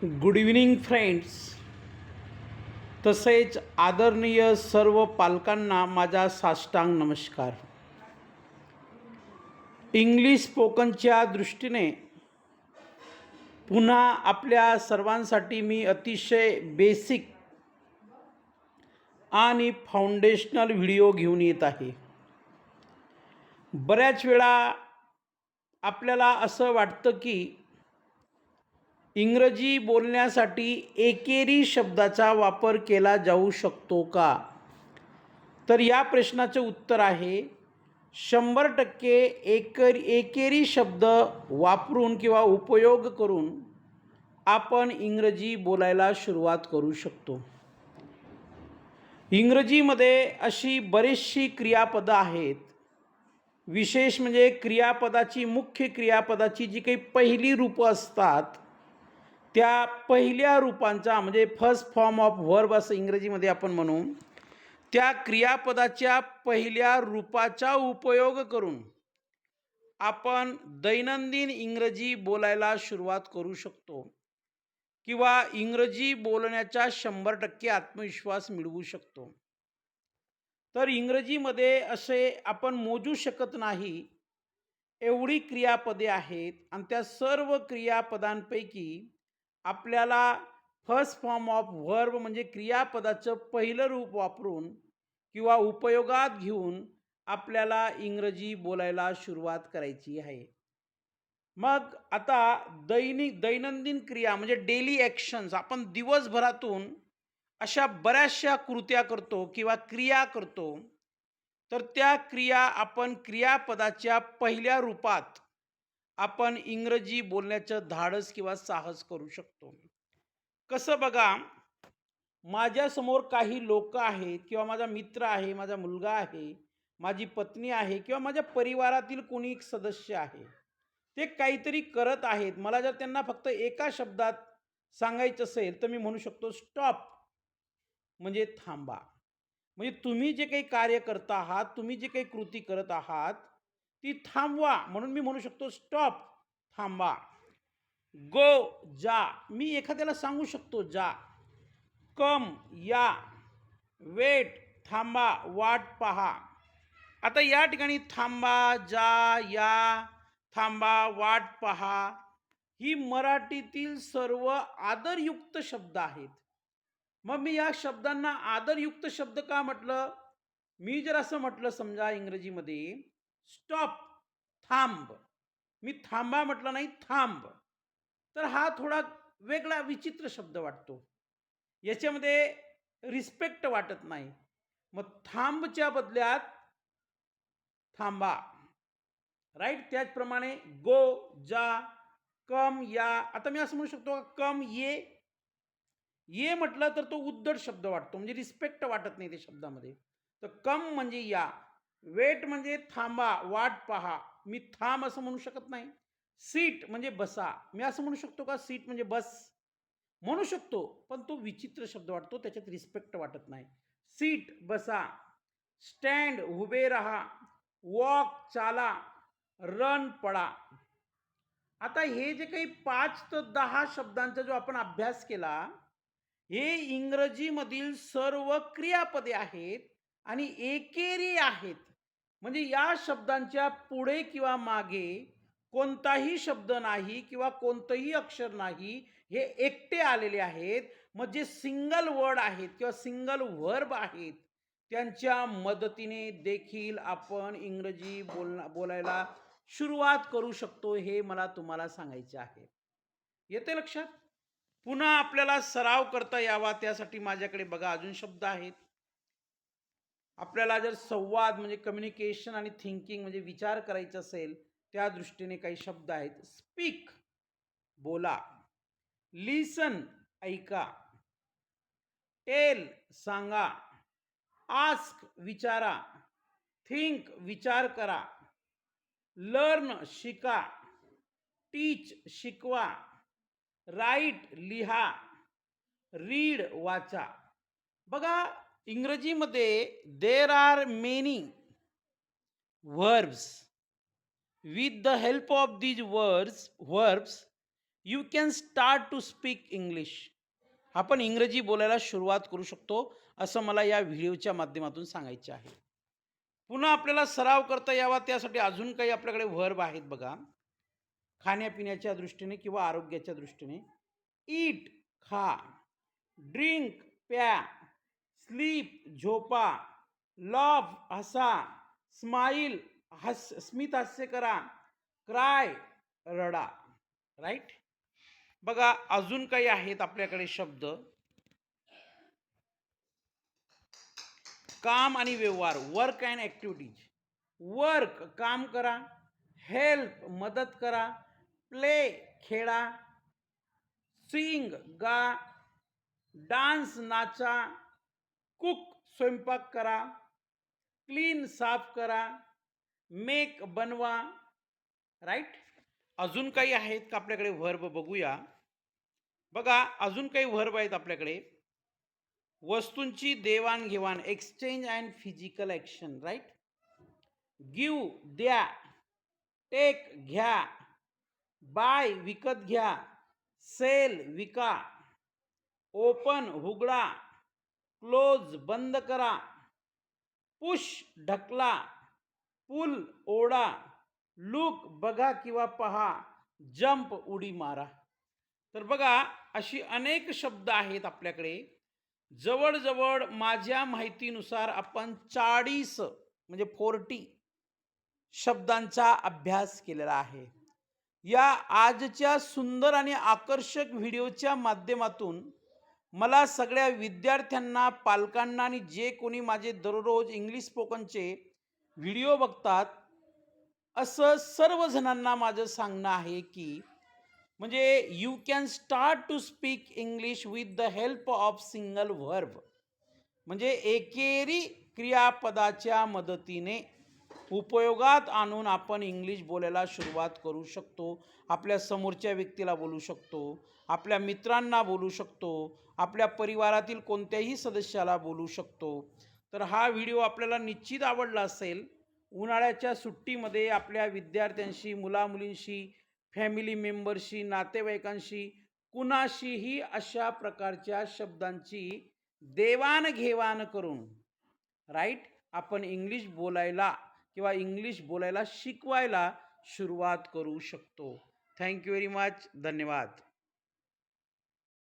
Good evening friends. तसेच आदरणीय सर्व पालकांना माझा साष्टांग नमस्कार. इंग्लिश स्पोकनच्या दृष्टीने पुन्हा आपल्या सर्वांसाठी मी अतिशय बेसिक आणि फाउंडेशनल व्हिडिओ घेऊन येत आहे. बऱ्याच वेळा आपल्याला असं वाटतं की इंग्रजी बोलण्यासाठी एकेरी शब्दाचा वापर केला जाऊ शकतो का? तर या प्रश्नाचे उत्तर आहे 100% एकेरी शब्द वापरून किंवा उपयोग करून आपण इंग्रजी बोलायला सुरुवात करू शकतो. इंग्रजीमध्ये अशी बरीचशी क्रियापदं आहेत. विशेष म्हणजे क्रियापदाची मुख्य क्रियापदाची जी काही पहिली रूपं असतात त्या पहिल्या रूपांचा म्हणजे फर्स्ट फॉर्म ऑफ व्हर्ब असं इंग्रजीमध्ये आपण म्हणू, त्या क्रियापदाच्या पहिल्या रूपाचा उपयोग करून आपण दैनंदिन इंग्रजी बोलायला सुरुवात करू शकतो किंवा इंग्रजी बोलण्याचा 100% आत्मविश्वास मिळवू शकतो. तर इंग्रजीमध्ये असे आपण मोजू शकत नाही एवढी क्रियापदे आहेत आणि त्या सर्व क्रियापदांपैकी आपल्याला फर्स्ट फॉर्म ऑफ व्हर्ब म्हणजे क्रियापदाचं पहिलं रूप वापरून किंवा उपयोगात घेऊन आपल्याला इंग्रजी बोलायला सुरुवात करायची आहे. मग आता दैनंदिन क्रिया म्हणजे डेली ॲक्शन्स आपण दिवसभरातून अशा बऱ्याचशा कृत्या करतो किंवा क्रिया करतो. तर त्या क्रिया आपण क्रियापदाच्या पहिल्या रूपात आपण इंग्रजी बोलण्याचं धाडस किंवा साहस करू शकतो. कसं बघा, माझ्यासमोर काही लोक आहेत किंवा माझा मित्र आहे, माझा मुलगा आहे, माझी पत्नी आहे किंवा माझ्या परिवारातील कोणी एक सदस्य आहे. ते काहीतरी करत आहेत. मला जर त्यांना फक्त एका शब्दात सांगायचं असेल तर मी म्हणू शकतो स्टॉप म्हणजे थांबा. म्हणजे तुम्ही जे काही कार्य करत आहात, तुम्ही जे काही कृती करत आहात ती थांबवा म्हणून मी म्हणू शकतो स्टॉप थांबा. गो जा मी एखाद्याला सांगू शकतो जा. कम या. वेट थांबा वाट पहा. आता या ठिकाणी थांबा, जा, या, थांबा, वाट पहा ही मराठीतील सर्व आदरयुक्त शब्द आहेत. मग मी या शब्दांना आदरयुक्त शब्द का म्हटलं? मी जर असं म्हटलं समजा इंग्रजीमध्ये स्टॉप थांब, मी थांबा म्हटलं नाही थांब, तर हा थोडा वेगळा विचित्र शब्द वाटतो. याच्यामध्ये रिस्पेक्ट वाटत नाही. मग थांबच्या बदल्यात थांबा. राईट. त्याचप्रमाणे गो जा, कम या. आता मी असं म्हणू शकतो कम ये. ये म्हटलं तर तो उद्धट शब्द वाटतो म्हणजे रिस्पेक्ट वाटत नाही त्या शब्दामध्ये. तर कम म्हणजे या. वेट म्हणजे थांबा वाट पहा. मी थांब असं म्हणू शकत नाही. सीट म्हणजे बसा. मी असं म्हणू शकतो का सीट म्हणजे बस? म्हणू शकतो पण तो विचित्र शब्द वाटतो, त्याच्यात रिस्पेक्ट वाटत नाही. सीट बसा. स्टँड उभे राहा. वॉक चाला. रन पळा. आता हे जे काही 5 ते 10 शब्दांचा जो आपण अभ्यास केला, हे इंग्रजीमधील सर्व क्रियापदे आहेत आणि एकेरी आहेत. म्हणजे या शब्दांच्या पुढे किंवा मागे कोणताही शब्द नाही किंवा कोणतंही अक्षर नाही. हे एकटे आलेले आहेत. मग जे सिंगल वर्ड आहेत किंवा सिंगल व्हर्ब आहेत त्यांच्या मदतीने देखील आपण इंग्रजी बोलायला सुरुवात करू शकतो. हे मला तुम्हाला सांगायचे आहे. येते लक्षात? पुन्हा आपल्याला सराव करता यावा त्यासाठी माझ्याकडे बघा अजून शब्द आहेत. आपल्याला जर संवाद म्हणजे कम्युनिकेशन आणि थिंकिंग म्हणजे विचार करायचा असेल त्या दृष्टीने काही शब्द आहेत. स्पीक बोला. लिसन ऐका. टेल सांगा. आस्क विचारा. थिंक विचार करा. लर्न शिका. टीच शिकवा. राईट लिहा. रीड वाचा. बघा इंग्रजीमध्ये there are many verbs. With the help of these verbs you can start to speak English. आपण इंग्रजी बोलायला सुरुवात करू शकतो, असं मला या व्हिडिओच्या माध्यमातून सांगायचे आहे. पुन्हा आपल्याला सराव करता यावा त्यासाठी अजून काही आपल्याकडे व्हर्ब आहेत बघा. खाण्यापिण्याच्या दृष्टीने किंवा आरोग्याच्या दृष्टीने. ईट खा, ड्रिंक प्या, स्लीप झोपा, लव्ह हसा, स्माईल स्मित हास्य करा, क्राय रडा. राईट. बघा अजून काही आहेत आपल्याकडे शब्द. काम आणि व्यवहार, वर्क अँड ॲक्टिव्हिटीज. वर्क काम करा, हेल्प मदत करा, प्ले खेळा, सिंग गा, डान्स नाचा, कुक स्वयंपाक करा, क्लीन साफ करा, मेक बनवा. राईट. अजून काही आहेत का आपल्याकडे व्हर्ब बघूया. बघा अजून काही व्हर्ब आहेत आपल्याकडे. वस्तूंची देवाणघेवाण, exchange and physical action. Right. Give द्या, टेक घ्या, बाय विकत घ्या, सेल विका, ओपन उघडा, क्लोज बंद करा, पुश ढकला, पुल ओढा, लुक बघा किंवा पहा, जंप उडी मारा. तर बघा अशी अनेक शब्द आहेत आपल्याकडे. जवळजवळ माझ्या माहितीनुसार आपण 40 म्हणजे 40 शब्दांचा अभ्यास केलेला आहे. या आजच्या सुंदर आणि आकर्षक व्हिडिओच्या माध्यमातून मला सगळ्या विद्यार्थ्यांना, पालकांना आणि जे कोणी माझे दररोज इंग्लिश स्पोकनचे व्हिडिओ बघतात, असं सर्वजणांना माझं सांगणं आहे की म्हणजे you can start to speak English with the help of single verb. म्हणजे एकेरी क्रियापदाच्या मदतीने उपयोगात आणून आपण इंग्लिश बोलायला सुरुवात करू शकतो. आपल्या समोरच्या व्यक्तीला बोलू शकतो, आपल्या मित्रांना बोलू शकतो, आपल्या परिवारातील कोणत्याही सदस्याला बोलू शकतो. तर हा व्हिडिओ आपल्याला निश्चित आवडला असेल. उन्हाळ्याच्या सुट्टीमध्ये आपल्या विद्यार्थ्यांशी, मुलामुलींशी, फॅमिली मेंबरशी, नातेवाईकांशी, कुणाशीही अशा प्रकारच्या शब्दांची देवाणघेवाण करून राईट आपण इंग्लिश बोलायला किंवा इंग्लिश बोलायला शिकवायला सुरुवात करू शकतो. Thank you very much. धन्यवाद.